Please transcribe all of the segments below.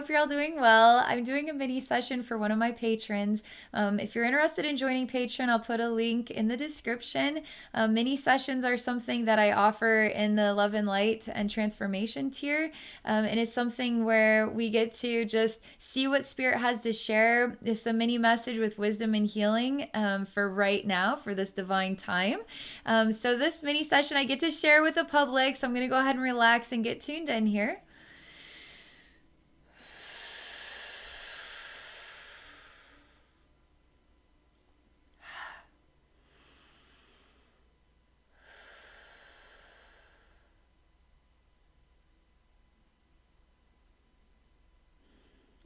hope you're all doing well. I'm doing a mini session for one of my patrons. If you're interested in joining Patreon, I'll put a link in the description. Mini sessions are something that I offer in the Love and Light and Transformation tier. And it's something where we get to just see what Spirit has to share. Just a mini message with wisdom and healing for right now, for this divine time. So this mini session I get to share with the public. So I'm going to go ahead and relax and get tuned in here.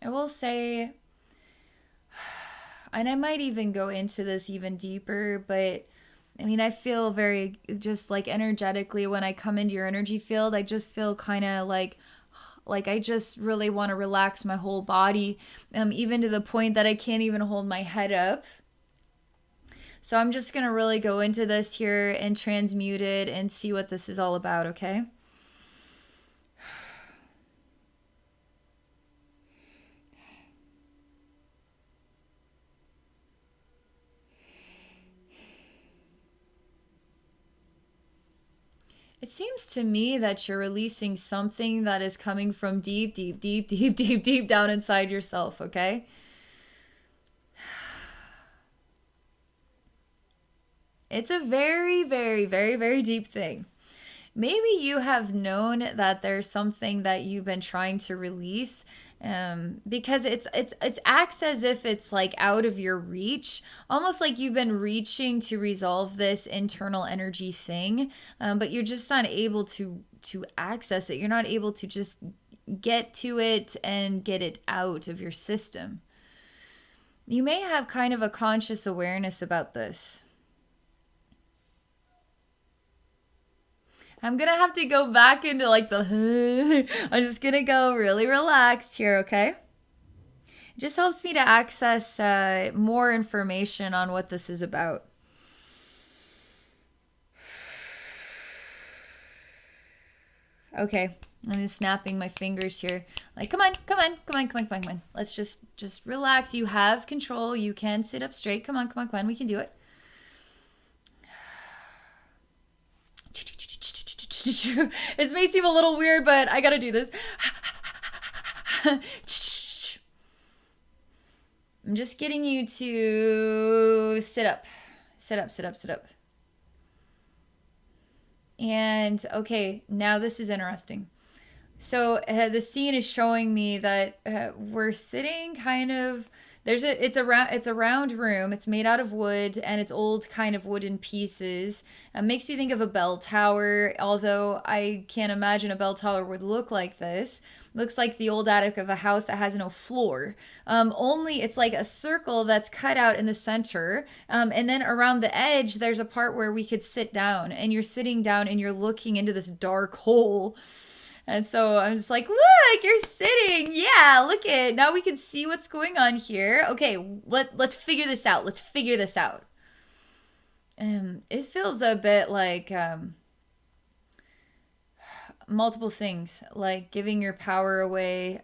I will say, and I might even go into this even deeper, but I mean, I feel very just like energetically when I come into your energy field, I just feel kind of like I just really want to relax my whole body, even to the point that I can't even hold my head up. So I'm just going to really go into this here and transmute it and see what this is all about, okay? It seems to me that you're releasing something that is coming from deep, deep, deep, deep, deep, deep down inside yourself, okay? It's a very, very, very, very deep thing. Maybe you have known that there's something that you've been trying to release, because it's acts as if it's like out of your reach, almost like you've been reaching to resolve this internal energy thing, but you're just not able to access it. You're not able to just get to it and get it out of your system. You may have kind of a conscious awareness about this. I'm gonna have to go back into like the I'm just gonna go really relaxed here, okay? It just helps me to access more information on what this is about. Okay, I'm just snapping my fingers here. Like, come on, come on, come on, come on, come on, come on. Let's just relax. You have control. You can sit up straight. Come on, come on, come on. We can do it. This may seem a little weird, but I gotta do this. I'm just getting you to sit up. Sit up, sit up, sit up. And okay, now this is interesting. So the scene is showing me that we're sitting kind of, it's a round room. It's made out of wood and it's old kind of wooden pieces. It makes me think of a bell tower, although I can't imagine a bell tower would look like this. Looks like the old attic of a house that has no floor. Only it's like a circle that's cut out in the center. And then around the edge, there's a part where we could sit down, and you're sitting down and you're looking into this dark hole. And so I'm just like, look, you're sitting. Yeah, look it. Now we can see what's going on here. Okay, let's figure this out. Let's figure this out. It feels a bit like multiple things, like giving your power away.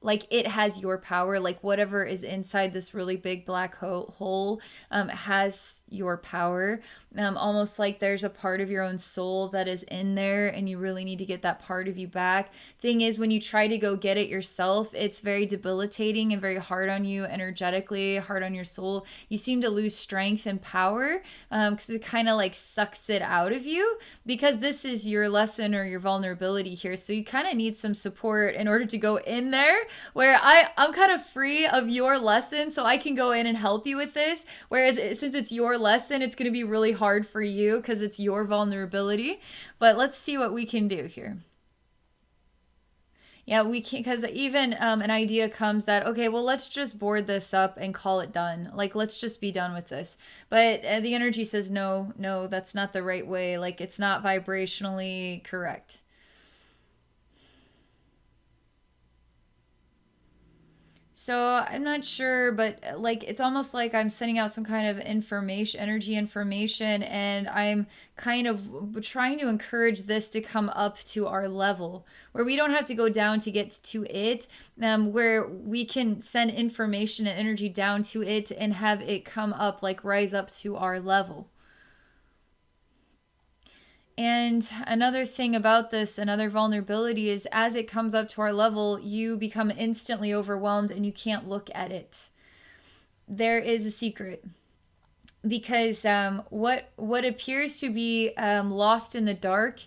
Like it has your power, like whatever is inside this really big black hole has your power. Almost like there's a part of your own soul that is in there and you really need to get that part of you back. Thing is, when you try to go get it yourself, it's very debilitating and very hard on you energetically, hard on your soul. You seem to lose strength and power because it kind of like sucks it out of you, because this is your lesson or your vulnerability here. So you kind of need some support in order to go in there, where I'm kind of free of your lesson, so I can go in and help you with this. Whereas since it's your lesson, it's going to be really hard for you because it's your vulnerability. But let's see what we can do here. Yeah, we can't, because even an idea comes that, okay, well, let's just board this up and call it done. Like, let's just be done with this. But the energy says, no, that's not the right way. Like, it's not vibrationally correct. So I'm not sure, but like it's almost like I'm sending out some kind of information, energy information, and I'm kind of trying to encourage this to come up to our level where we don't have to go down to get to it, where we can send information and energy down to it and have it come up, like rise up to our level. And another thing about this, another vulnerability is as it comes up to our level, you become instantly overwhelmed and you can't look at it. There is a secret because what appears to be lost in the dark,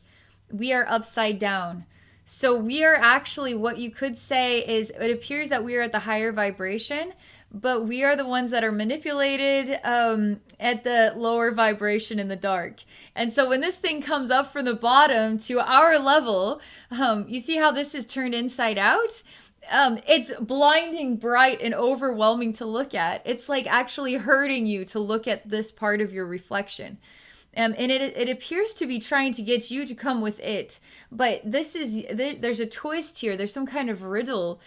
we are upside down. So we are actually, what you could say is, it appears that we are at the higher vibration, but we are the ones that are manipulated at the lower vibration in the dark. And so when this thing comes up from the bottom to our level, you see how this is turned inside out? It's blinding bright and overwhelming to look at. It's like actually hurting you to look at this part of your reflection. And it appears to be trying to get you to come with it. But there's a twist here. There's some kind of riddle.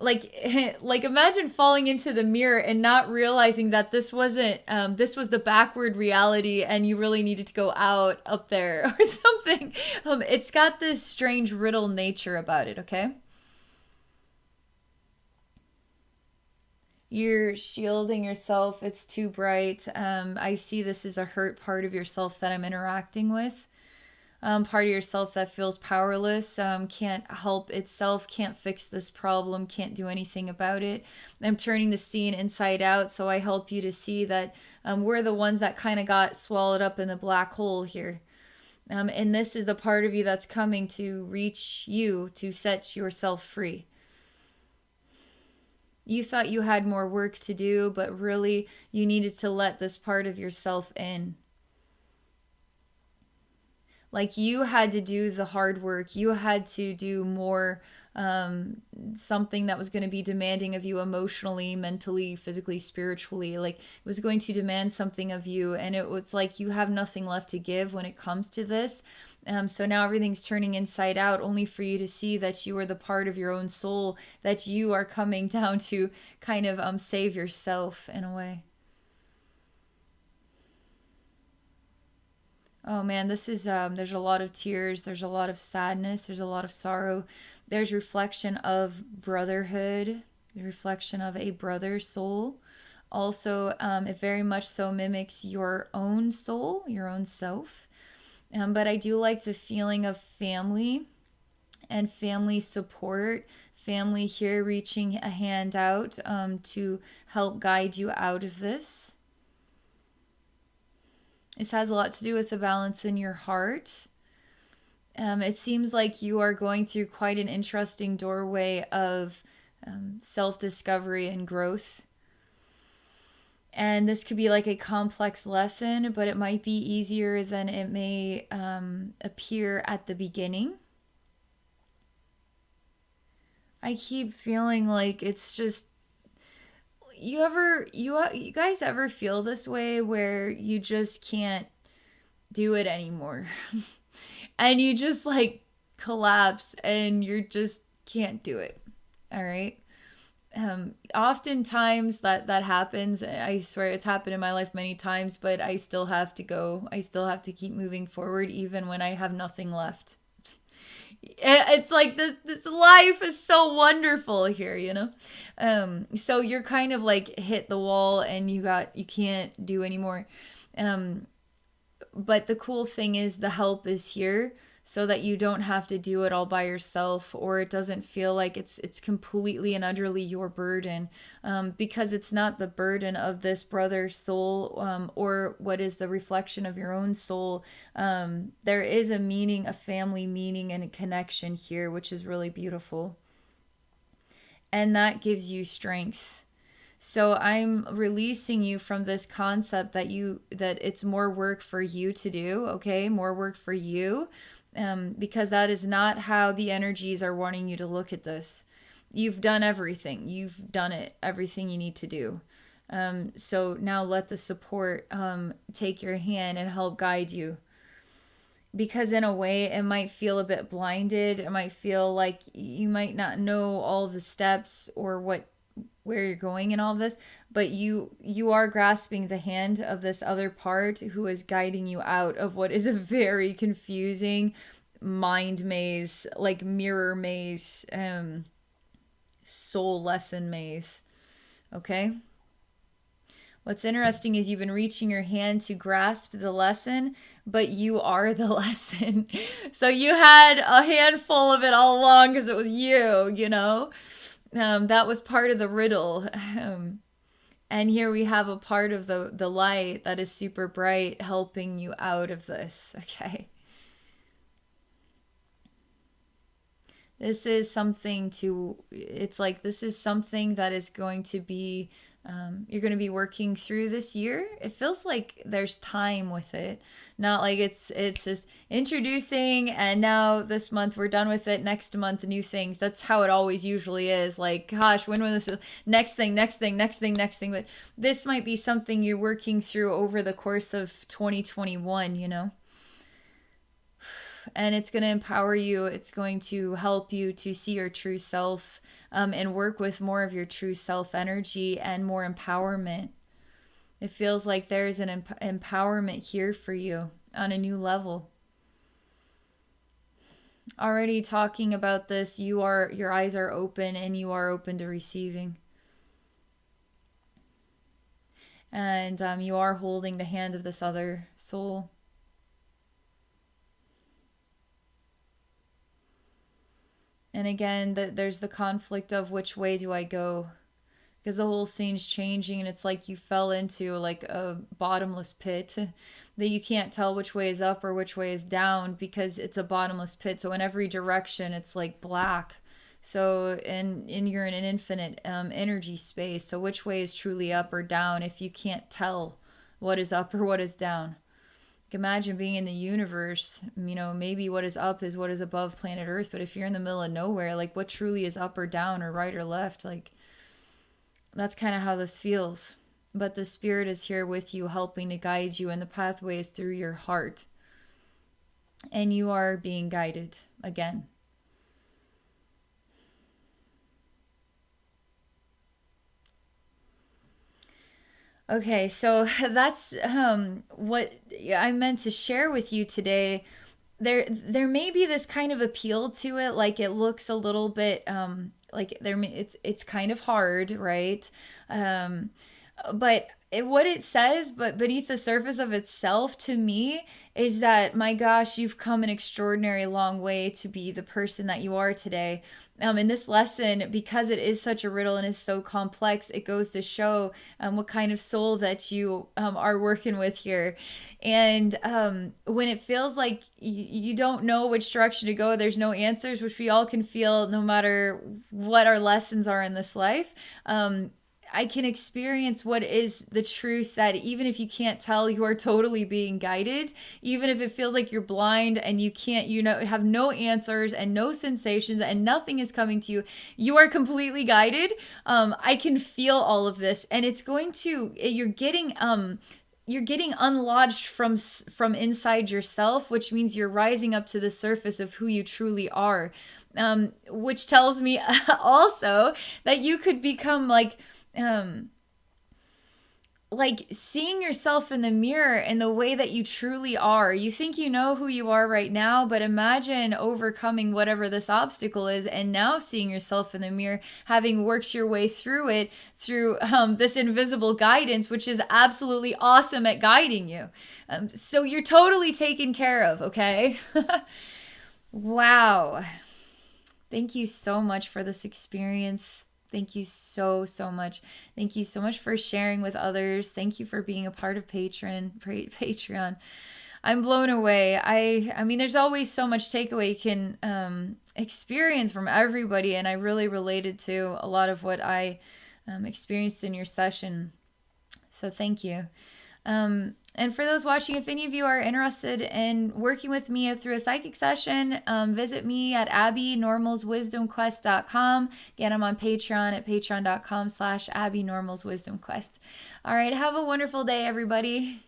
Like imagine falling into the mirror and not realizing that this wasn't this was the backward reality and you really needed to go out up there or something. It's got this strange riddle nature about it, okay? You're shielding yourself. It's too bright. I see this as a hurt part of yourself that I'm interacting with. Part of yourself that feels powerless, can't help itself, can't fix this problem, can't do anything about it. I'm turning the scene inside out, so I help you to see that we're the ones that kind of got swallowed up in the black hole here. And this is the part of you that's coming to reach you, to set yourself free. You thought you had more work to do, but really you needed to let this part of yourself in. Like you had to do the hard work. You had to do more, something that was going to be demanding of you emotionally, mentally, physically, spiritually. Like it was going to demand something of you. And it was like you have nothing left to give when it comes to this. So now everything's turning inside out only for you to see that you are the part of your own soul that you are coming down to kind of save yourself in a way. Oh man, this is there's a lot of tears, there's a lot of sadness, there's a lot of sorrow. There's reflection of brotherhood, the reflection of a brother soul. Also, it very much so mimics your own soul, your own self. But I do like the feeling of family and family support, family here reaching a hand out to help guide you out of this. This has a lot to do with the balance in your heart. It seems like you are going through quite an interesting doorway of self-discovery and growth. And this could be like a complex lesson, but it might be easier than it may appear at the beginning. I keep feeling like it's just, you guys ever feel this way where you just can't do it anymore? And you just like collapse and you just can't do it. All right. Oftentimes that happens. I swear it's happened in my life many times, but I still have to go. I still have to keep moving forward even when I have nothing left. It's like this life is so wonderful here, you know? So you're kind of like hit the wall and you can't do anymore. But the cool thing is the help is here so that you don't have to do it all by yourself, or it doesn't feel like it's completely and utterly your burden, because it's not the burden of this brother's soul, or what is the reflection of your own soul. There is a meaning, a family meaning and a connection here, which is really beautiful. And that gives you strength. So I'm releasing you from this concept that it's more work for you to do, okay? More work for you, because that is not how the energies are wanting you to look at this. You've done everything. You've done it, everything you need to do. So now let the support take your hand and help guide you. because in a way it might feel a bit blinded. It might feel like you might not know all the steps or where you're going in all of this, but you are grasping the hand of this other part who is guiding you out of what is a very confusing mind maze, like mirror maze, soul lesson maze. Okay? What's interesting is you've been reaching your hand to grasp the lesson, but you are the lesson. So you had a handful of it all along because it was you, you know? That was part of the riddle. And here we have a part of the light that is super bright helping you out of this, okay? This is something it's like this is something that is going to be, you're going to be working through this year. It feels like there's time with it. Not like it's just introducing and now this month we're done with it. Next month, new things. That's how it always usually is. Like, gosh, when this is next thing. But this might be something you're working through over the course of 2021, you know? And it's going to empower you. It's going to help you to see your true self, and work with more of your true self energy and more empowerment. It feels like there's an empowerment here for you on a new level. Already talking about this, your eyes are open and you are open to receiving. And you are holding the hand of this other soul. And again, there's the conflict of which way do I go? Because the whole scene's changing and it's like you fell into like a bottomless pit that you can't tell which way is up or which way is down because it's a bottomless pit. So in every direction, it's like black. So and you're in an infinite energy space. So which way is truly up or down if you can't tell what is up or what is down? Imagine being in the universe, you know, maybe what is up is what is above planet Earth, but if you're in the middle of nowhere, like what truly is up or down or right or left, like that's kind of how this feels. But the spirit is here with you, helping to guide you, and the pathway is through your heart. And you are being guided again. Okay, so that's what I meant to share with you today. There may be this kind of appeal to it, like it looks a little bit like it's kind of hard, right? But what it says, but beneath the surface of itself, to me, is that my gosh, you've come an extraordinary long way to be the person that you are today. In this lesson, because it is such a riddle and is so complex, it goes to show what kind of soul that you are working with here. And when it feels like you don't know which direction to go, there's no answers, which we all can feel no matter what our lessons are in this life. I can experience what is the truth, that even if you can't tell, you are totally being guided. Even if it feels like you're blind and you can't, have no answers and no sensations and nothing is coming to you, you are completely guided. I can feel all of this, and it's going to, you're getting unlodged from inside yourself, which means you're rising up to the surface of who you truly are. Which tells me also that you could become like seeing yourself in the mirror in the way that you truly are. You think you know who you are right now, but imagine overcoming whatever this obstacle is and now seeing yourself in the mirror, having worked your way through it through this invisible guidance, which is absolutely awesome at guiding you. So you're totally taken care of, okay? Wow. Thank you so much for this experience. Thank you so, so much. Thank you so much for sharing with others. Thank you for being a part of Patreon. I'm blown away. I mean, there's always so much takeaway you can experience from everybody, and I really related to a lot of what I experienced in your session. So thank you. And for those watching, if any of you are interested in working with me through a psychic session, visit me at abbeynormalswisdomquest.com. Again, I'm on Patreon at patreon.com/abbeynormalswisdomquest. All right, have a wonderful day, everybody.